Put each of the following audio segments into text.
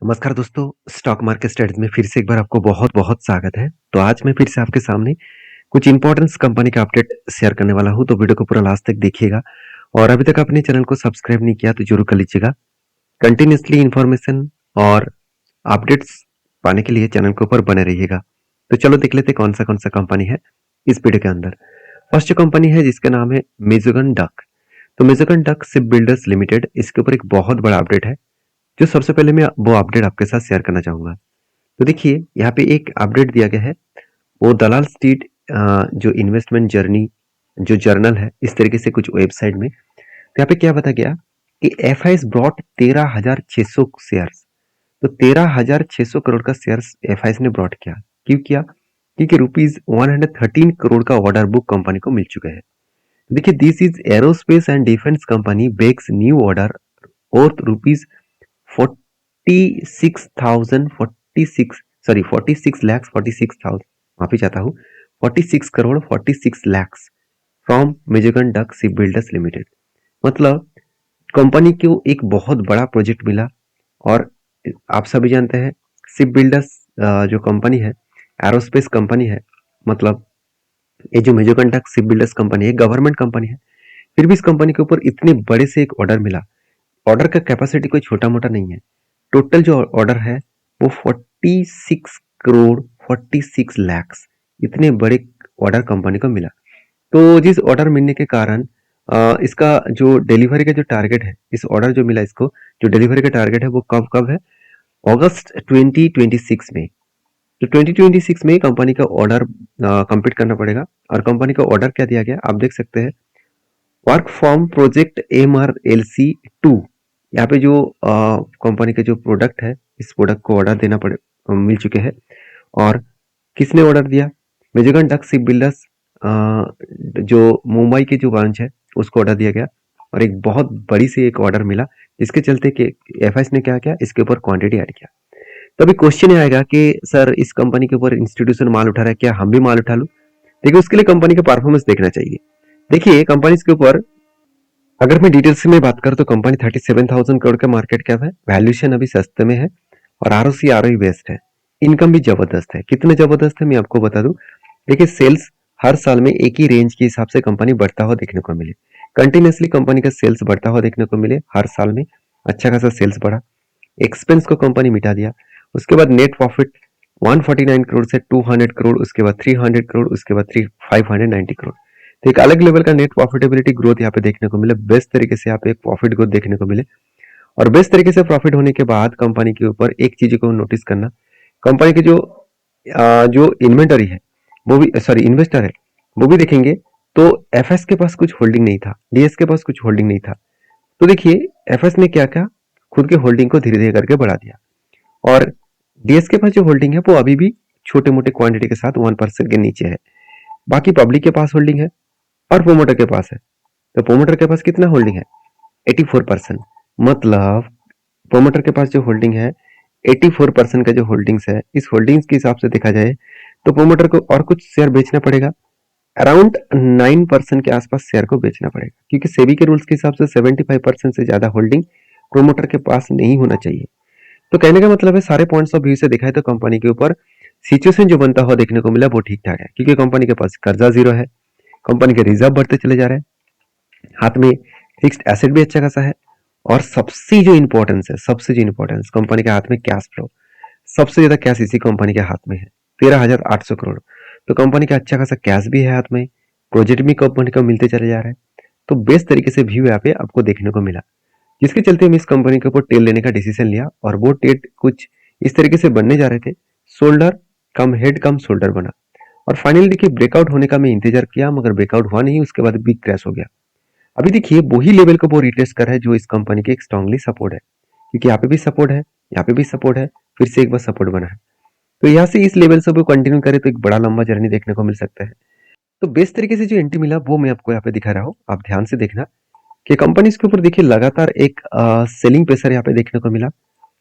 नमस्कार दोस्तों, stock market studies में फिर से एक बार आपको बहुत-बहुत स्वागत है। तो आज मैं फिर से आपके सामने कुछ इंपॉर्टेंस कंपनी का अपडेट शेयर करने वाला हूँ, तो वीडियो को पूरा लास्ट तक देखिएगा। और अभी तक आपने चैनल को सब्सक्राइब नहीं किया तो जरूर कर लीजिएगा। कंटिन्यूअसली इन्फॉर्मेशन और अपडेट्स पाने के लिए चैनल के ऊपर बने रहिएगा। तो चलो देख लेते कौन सा कंपनी है इस वीडियो के अंदर। फर्स्ट जो कंपनी है जिसका नाम है मिज़ोगन डक। तो मिज़ोगन डक शिप बिल्डर्स लिमिटेड, इसके ऊपर एक बहुत बड़ा अपडेट है जो सबसे पहले मैं वो अपडेट आपके साथ शेयर करना चाहूंगा। तो देखिए यहाँ पे एक अपडेट दिया गया है, वो दलाल स्ट्रीट जो इन्वेस्टमेंट जर्नी जो जर्नल है, इस तरीके से कुछ वेबसाइट में। तो यहाँ पे क्या बताया गया कि एफआईएस ब्रॉट 13,600 शेयर्स। तो 13,600 करोड़ का शेयर्स एफआईएस ने ब्रॉट किया। क्यों किया? क्योंकि ₹113 करोड़ का ऑर्डर बुक कंपनी को मिल चुका है। देखिए, this is aerospace and defence company bags new order और रुपीज 46,046 माफी चाहता हूँ, 46 crore 46 lakh from Mazagon dock ship builders limited. मतलब कंपनी को एक बहुत बड़ा प्रोजेक्ट मिला। और आप सभी जानते हैं शिप बिल्डर्स जो कंपनी है, एरोस्पेस कंपनी है। मतलब ये जो मिज़ोगन डक शिप बिल्डर्स कंपनी है, गवर्नमेंट कंपनी है, फिर भी इस कंपनी के ऊपर इतने बड़े से एक ऑर्डर मिला। ऑर्डर का कैपेसिटी कोई छोटा मोटा नहीं है। टोटल जो ऑर्डर है वो 46 करोड़ 46 लाख, इतने बड़े ऑर्डर कंपनी को मिला। तो जिस ऑर्डर मिलने के कारण इसका जो डिलीवरी का जो टारगेट है, इस ऑर्डर जो मिला इसको, जो डिलीवरी का टारगेट है वो कब कब है? अगस्त 2026 में। तो 2026 में कंपनी का ऑर्डर कंप्लीट करना पड़ेगा। और कंपनी का ऑर्डर क्या दिया गया आप देख सकते हैं, वर्क फ्रॉम प्रोजेक्ट MRLC 2। यहाँ पे जो कंपनी के जो प्रोडक्ट है, इस प्रोडक्ट को ऑर्डर देना पड़े मिल चुके हैं। और किसने ऑर्डर दिया? मिज़ोगन डक शिप बिल्डर्स जो मुंबई की जो ब्रांच है उसको ऑर्डर दिया गया। और एक बहुत बड़ी सी एक ऑर्डर मिला, जिसके चलते कि एफआईएस ने क्या किया, इसके ऊपर क्वांटिटी ऐड किया। तो अभी क्वेश्चन ये आएगा कि सर इस कंपनी के ऊपर इंस्टीट्यूशन माल उठा रहा है, क्या हम भी माल उठा लूं? देखिए, उसके लिए कंपनी का परफॉर्मेंस देखना चाहिए। देखिए कंपनी के ऊपर अगर मैं डिटेल्स में बात करूं तो कंपनी 37,000 करोड़ का मार्केट कैप है, वैल्यूएशन अभी सस्ते में है, और आरओसी आरओई बेस्ड है। इनकम भी जबरदस्त है। कितने जबरदस्त है मैं आपको बता दूं। देखिए, सेल्स हर साल में एक ही रेंज के हिसाब से कंपनी बढ़ता हुआ देखने को मिले। कंटिन्यूसली कंपनी का सेल्स बढ़ता हुआ देखने को मिले, हर साल में अच्छा खासा सेल्स बढ़ा। एक्सपेंस को कंपनी मिटा दिया। उसके बाद नेट प्रॉफिट 149 करोड़ से 200 करोड़, उसके बाद 300 करोड़, उसके बाद 590 करोड़। तो एक अलग लेवल का नेट प्रॉफिटेबिलिटी ग्रोथ यहाँ पे देखने को मिले। बेस्ट तरीके से यहाँ पे एक प्रॉफिट ग्रोथ देखने को मिले। और बेस्ट तरीके से प्रॉफिट होने के बाद कंपनी के ऊपर एक चीज को नोटिस करना, कंपनी की जो इन्वेंटरी है वो भी, सॉरी इन्वेस्टर है वो भी देखेंगे। तो एफएस के पास कुछ होल्डिंग नहीं था, डीएस के पास कुछ होल्डिंग नहीं था। तो देखिए एफएस ने क्या किया, खुद के होल्डिंग को धीरे धीरे करके बढ़ा दिया। और डीएस के पास जो होल्डिंग है वो अभी भी छोटे मोटे क्वांटिटी के साथ 1% के नीचे है। बाकी पब्लिक के पास होल्डिंग है और प्रोमोटर के पास है। तो प्रोमोटर के पास कितना होल्डिंग है? 84%। मतलब प्रोमोटर के पास जो होल्डिंग है 84% का जो होल्डिंग्स है, इस होल्डिंग्स के हिसाब से देखा जाए तो प्रोमोटर को और कुछ शेयर बेचना पड़ेगा। अराउंड 9% के आसपास शेयर को बेचना पड़ेगा, क्योंकि सेबी के रूल्स के हिसाब से 75% से ज्यादा होल्डिंग प्रोमोटर के पास नहीं होना चाहिए। तो कहने का मतलब है, सारे पॉइंट्स ऑफ व्यू से देखा है तो कंपनी के ऊपर सिचुएशन जो बनता हुआ देखने को मिला वो ठीक ठाक है, क्योंकि कंपनी के पास कर्जा जीरो है, कंपनी के रिजर्व बढ़ते चले जा रहे हैं, हाथ में फिक्स्ड एसेट भी अच्छा खासा है। और सबसे जो इंपॉर्टेंस है, सबसे जो इंपॉर्टेंस, कंपनी के हाथ में कैश फ्लो, सबसे ज्यादा कैश इसी कंपनी के हाथ में है, 13,800 करोड़। तो कंपनी का अच्छा खासा कैश भी है हाथ में, प्रोजेक्ट भी कंपनी को मिलते चले जा रहे हैं। तो बेस्ट तरीके से व्यू यहाँ पे आपको देखने को मिला, जिसके चलते हम इस कंपनी के ऊपर टेल लेने का डिसीजन लिया। और वो टेल कुछ इस तरीके से बनने जा रहे थे, शोल्डर कम हेड कम शोल्डर बना। और फाइनली देखिए ब्रेकआउट होने का मैं इंतजार किया, मगर ब्रेकआउट हुआ नहीं, उसके बाद बिग क्रैश हो गया। अभी देखिए वही लेवल को वो रिटेस्ट कर रहा है जो इस कंपनी के एक स्ट्रांगली सपोर्ट है, क्योंकि यहाँ पे भी सपोर्ट है, यहाँ पे भी सपोर्ट है, फिर से एक बार सपोर्ट बना है। तो यहाँ से इस लेवल से वो कंटिन्यू करे तो एक बड़ा लंबा जर्नी देखने को मिल सकता है। तो बेस्ट तरीके से जो एंट्री मिला वो मैं आपको यहाँ पे दिखा रहा हूँ, आप ध्यान से देखना कि कंपनी के ऊपर देखिए लगातार एक सेलिंग प्रेशर यहाँ पे देखने को मिला।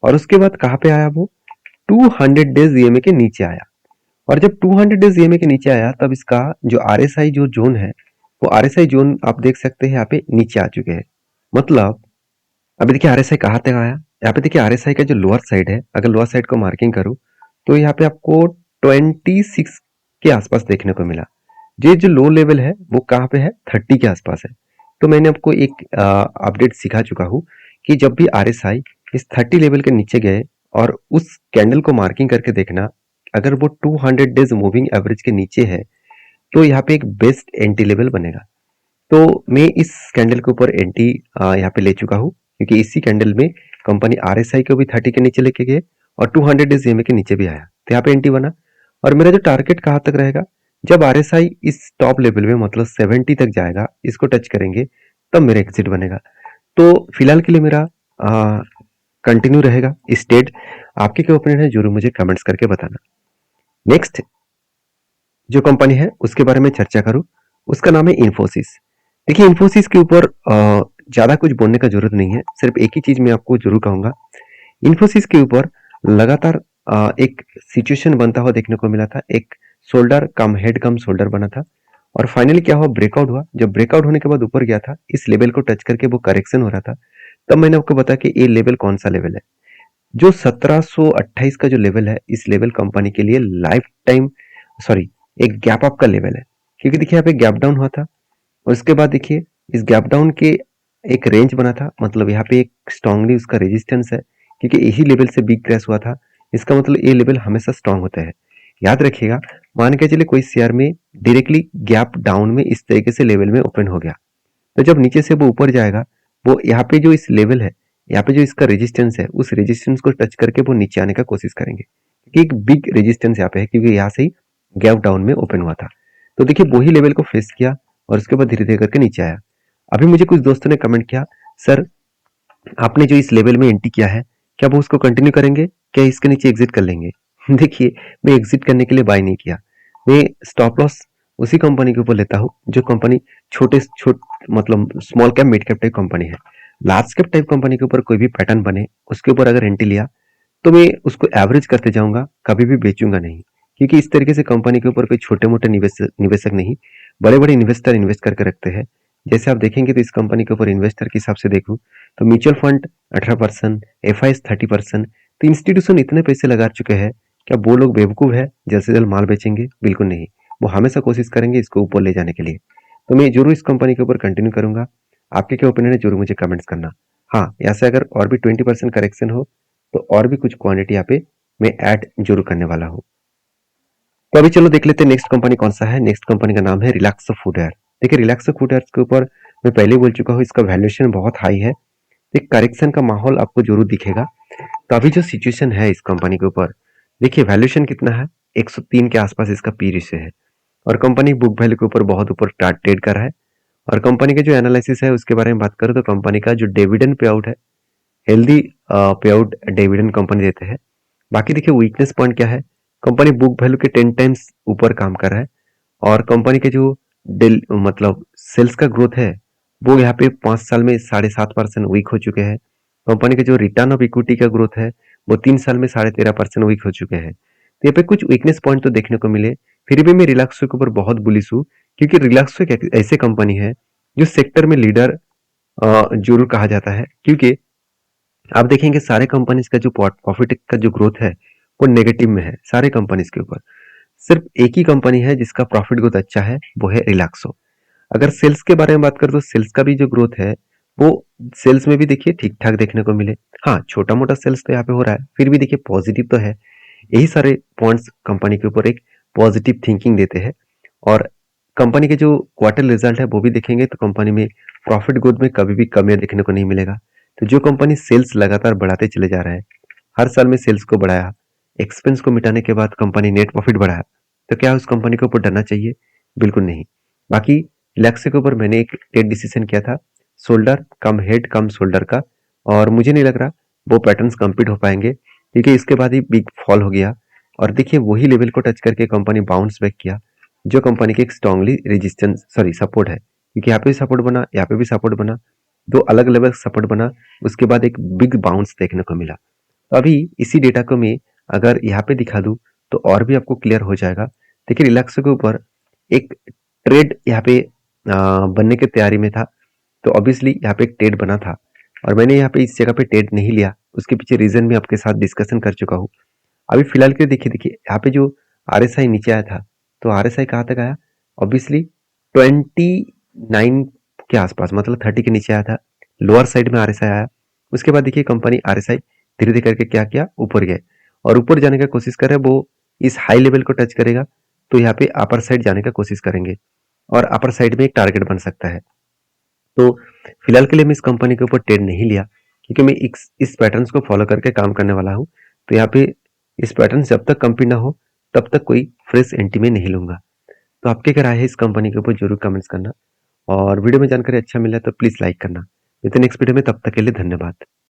और उसके बाद कहाँ पे आया वो? 200 डेज ईएमए के नीचे आया। और जब 200 डेज ईएमए के नीचे आया तब इसका जो आरएसआई जो जोन है, वो आरएसआई जोन आप देख सकते हैं यहाँ पे नीचे आ चुके हैं। मतलब अभी देखिए आरएसआई कहाँ तक आया, यहाँ पे देखिए RSI का जो लोअर साइड है, अगर लोअर साइड को मार्किंग करूँ तो यहाँ पे आपको 26 के आसपास देखने को मिला। ये जो लो लेवल है वो कहाँ पे है, 30 के आसपास है। तो मैंने आपको एक अपडेट सिखा चुका हूँ कि जब भी RSI इस 30 लेवल के नीचे गए और उस कैंडल को मार्किंग करके देखना, अगर वो 200 डेज मूविंग एवरेज के नीचे है तो यहाँ पे एक बेस्ट एंटी लेवल बनेगा। तो मैं इस कैंडल के ऊपर एंटी यहाँ पे ले चुका हूँ, क्योंकि इसी कैंडल में कंपनी RSI को भी 30 के नीचे लेके गए और 200 डेज EMA के नीचे भी आया, तो यहाँ पे एंटी बना। और मेरा जो टारगेट कहाँ तक रहेगा, जब RSI इस टॉप लेवल में मतलब 70 तक जाएगा, इसको टच करेंगे, तब मेरा एग्जिट बनेगा। तो फिलहाल के लिए मेरा कंटिन्यू रहेगा इस ट्रेड। आपके क्या ओपिनियन है जरूर मुझे कमेंट्स करके बताना। नेक्स्ट जो कंपनी है उसके बारे में चर्चा करूं, उसका नाम है इन्फोसिस। देखिए इन्फोसिस के ऊपर ज्यादा कुछ बोलने का जरूरत नहीं है, सिर्फ एक ही चीज मैं आपको जरूर कहूंगा। इन्फोसिस के ऊपर लगातार एक सिचुएशन बनता हुआ देखने को मिला था, एक शोल्डर कम हेड कम शोल्डर बना था और फाइनली क्या हुआ, ब्रेकआउट हुआ। जब ब्रेकआउट होने के बाद ऊपर गया था, इस लेवल को टच करके वो करेक्शन हो रहा था, तब मैंने आपको बताया कि ये लेवल कौन सा लेवल है। जो 1728 का जो लेवल है, इस लेवल कंपनी के लिए लाइफ टाइम सॉरी एक गैप अप का लेवल है। क्योंकि देखिए यहाँ पे गैप डाउन हुआ था और उसके बाद देखिए इस गैप डाउन के एक रेंज बना था, मतलब यहाँ पे एक स्ट्रांगली उसका रेजिस्टेंस है, क्योंकि यही लेवल से बिग क्रैश हुआ था। इसका मतलब ये लेवल हमेशा स्ट्रांग होता है, याद रखिएगा। मान के चलिए कोई शेयर में डायरेक्टली गैप डाउन में इस तरीके से लेवल में ओपन हो गया, तो जब नीचे से वो ऊपर जाएगा, वो यहाँ पे जो इस लेवल है, यहाँ पे जो इसका रेजिस्टेंस है, उस रेजिस्टेंस को टच करके वो नीचे आने का कोशिश करेंगे, क्योंकि एक बिग रेजिस्टेंस यहाँ पे है, क्योंकि यहाँ से ही गैप डाउन में ओपन हुआ था। तो देखिए वही लेवल को फेस किया और उसके बाद धीरे धीरे करके नीचे आया। अभी मुझे कुछ दोस्तों ने कमेंट किया, सर आपने जो इस लेवल में एंट्री किया है, क्या वो उसको कंटिन्यू करेंगे, क्या इसके नीचे एग्जिट कर लेंगे? देखिए मैं एग्जिट करने के लिए बाय नहीं किया, मैं स्टॉप लॉस उसी कंपनी के ऊपर लेता हूँ जो कंपनी छोटे मतलब small cap mid cap type company है। लार्ज कैप टाइप कंपनी के ऊपर कोई भी पैटर्न बने, उसके ऊपर अगर एंट्री लिया तो मैं उसको एवरेज करते जाऊंगा, कभी भी बेचूंगा नहीं। क्योंकि इस तरीके से कंपनी के ऊपर कोई छोटे मोटे निवेशक नहीं, बड़े बड़े इन्वेस्टर इन्वेस्ट करके रखते हैं। जैसे आप देखेंगे तो इस कंपनी के ऊपर इन्वेस्टर के हिसाब से देखूं तो म्यूचुअल फंड 18%, FIs 30%, तो इंस्टीट्यूशन इतने पैसे लगा चुके हैं। क्या वो लोग बेवकूफ है जल्द से जल्द माल बेचेंगे? बिल्कुल नहीं, वो हमेशा कोशिश करेंगे इसको ऊपर ले जाने के लिए। तो मैं जरूर इस कंपनी के ऊपर कंटिन्यू करूंगा। आपके क्या ओपिनियन है जरूर मुझे कमेंट्स करना। हाँ, यहाँ से अगर और भी 20% करेक्शन हो तो और भी कुछ क्वांटिटी यहाँ पे मैं ऐड जरूर करने वाला हूँ। तो अभी चलो देख लेते हैं नेक्स्ट कंपनी कौन सा है। नेक्स्ट कंपनी का नाम है रिलैक्सो फुटवेयर। देखिए रिलैक्सो फुटवेयर के ऊपर मैं पहले बोल चुका हूँ, इसका वैल्यूएशन बहुत हाई है, एक करेक्शन का माहौल आपको जरूर दिखेगा। तो अभी जो सिचुएशन है इस कंपनी के ऊपर, देखिए वैल्यूएशन कितना है, 103 के आसपास इसका पी रेशियो है और कंपनी बुक वैल्यू के ऊपर बहुत ऊपर ट्रेड कर रहा है। और कंपनी के जो एनालिसिस है उसके बारे में बात करें तो कंपनी का जो डिविडेंड पे आउट है, हेल्दी पे आउट डिविडेंड कंपनी देते हैं। बाकी देखिए वीकनेस पॉइंट क्या है, कंपनी बुक वैल्यू के 10 टाइम्स ऊपर काम कर रहा है और कंपनी के जो मतलब सेल्स का ग्रोथ है वो यहाँ पे 5 साल में 7.5% वीक हो चुके हैं। कंपनी के जो रिटर्न ऑफ इक्विटी का ग्रोथ है वो 3 साल में 13.5% वीक हो चुके हैं। तो यहाँ पे कुछ वीकनेस पॉइंट तो देखने को मिले, फिर भी मैं रिलैक्सो के ऊपर बहुत बुलिश हूँ, क्योंकि रिलैक्सो एक ऐसे कंपनी है जो सेक्टर में लीडर जरूर कहा जाता है। क्योंकि आप देखेंगे सारे कंपनीज का जो प्रॉफिट का जो ग्रोथ है वो नेगेटिव में है सारे कंपनीज के ऊपर। सिर्फ एक ही कंपनी है जिसका प्रॉफिट ग्रोथ अच्छा है, वो है रिलैक्सो। अगर सेल्स के बारे में बात करें तो सेल्स का भी जो ग्रोथ है वो सेल्स में भी देखिए ठीक ठाक देखने को मिले। हाँ, छोटा मोटा सेल्स तो यहाँ पे हो रहा है, फिर भी देखिए पॉजिटिव तो है। यही सारे पॉइंट्स कंपनी के ऊपर एक पॉजिटिव थिंकिंग देते हैं। और कंपनी के जो क्वार्टर रिजल्ट है वो भी देखेंगे तो कंपनी में प्रॉफिट ग्रोथ में कभी भी कमियां देखने को नहीं मिलेगा। तो जो कंपनी सेल्स लगातार बढ़ाते चले जा रहा है, हर साल में सेल्स को बढ़ाया, एक्सपेंस को मिटाने के बाद कंपनी नेट प्रॉफिट बढ़ाया, तो क्या उस कंपनी के ऊपर डरना चाहिए? बिल्कुल नहीं। बाकी रिलैक्सो के ऊपर मैंने एक ट्रेड डिसीजन किया था, शोल्डर कम हेड कम शोल्डर का, और मुझे नहीं लग रहा वो पैटर्न्स कंप्लीट हो पाएंगे, क्योंकि इसके बाद ही बिग फॉल हो गया। और देखिए वही लेवल को टच करके कंपनी बाउंस बैक किया, जो कंपनी की एक स्ट्रांगली रेजिस्टेंस सॉरी सपोर्ट है, क्योंकि यहाँ पे भी सपोर्ट बना, यहाँ पे भी सपोर्ट बना, दो अलग लेवल सपोर्ट बना, उसके बाद एक बिग बाउंस देखने को मिला। तो अभी इसी डेटा को मैं अगर यहाँ पे दिखा दूं तो और भी आपको क्लियर हो जाएगा। देखिए रिलैक्सो के ऊपर एक ट्रेड यहाँ पे बनने की तैयारी में था, तो ऑब्वियसली यहाँ पे एक ट्रेड बना था। और मैंने यहाँ पे इस जगह पे ट्रेड नहीं लिया, उसके पीछे रीजन भी आपके साथ डिस्कशन कर चुका हूँ। अभी फिलहाल के लिए देखिए यहाँ पे जो RSI नीचे आया था, तो RSI कहाँ तक आया, ऑब्वियसली 29 के आसपास, मतलब 30 के नीचे आया था, लोअर साइड में RSI आया। उसके बाद देखिए कंपनी RSI धीरे धीरे करके क्या किया, ऊपर गए और ऊपर जाने का कोशिश कर रहे हैं, वो इस हाई लेवल को टच करेगा तो यहाँ पे अपर साइड जाने का कोशिश करेंगे और अपर साइड में एक टारगेट बन सकता है। तो फिलहाल के लिए मैं इस कंपनी के ऊपर ट्रेड नहीं लिया, क्योंकि मैं इस पैटर्न्स को फॉलो करके काम करने वाला हूँ। तो यहाँ पे इस पैटर्न जब तक कंप्लीट ना हो तब तक कोई फ्रेश एंट्री में नहीं लूंगा। तो आपके क्या राय है इस कंपनी के ऊपर, जरूर कमेंट्स करना और वीडियो में जानकारी अच्छा मिला तो प्लीज लाइक करना। मिलते हैं नेक्स्ट वीडियो में, तब तक के लिए धन्यवाद।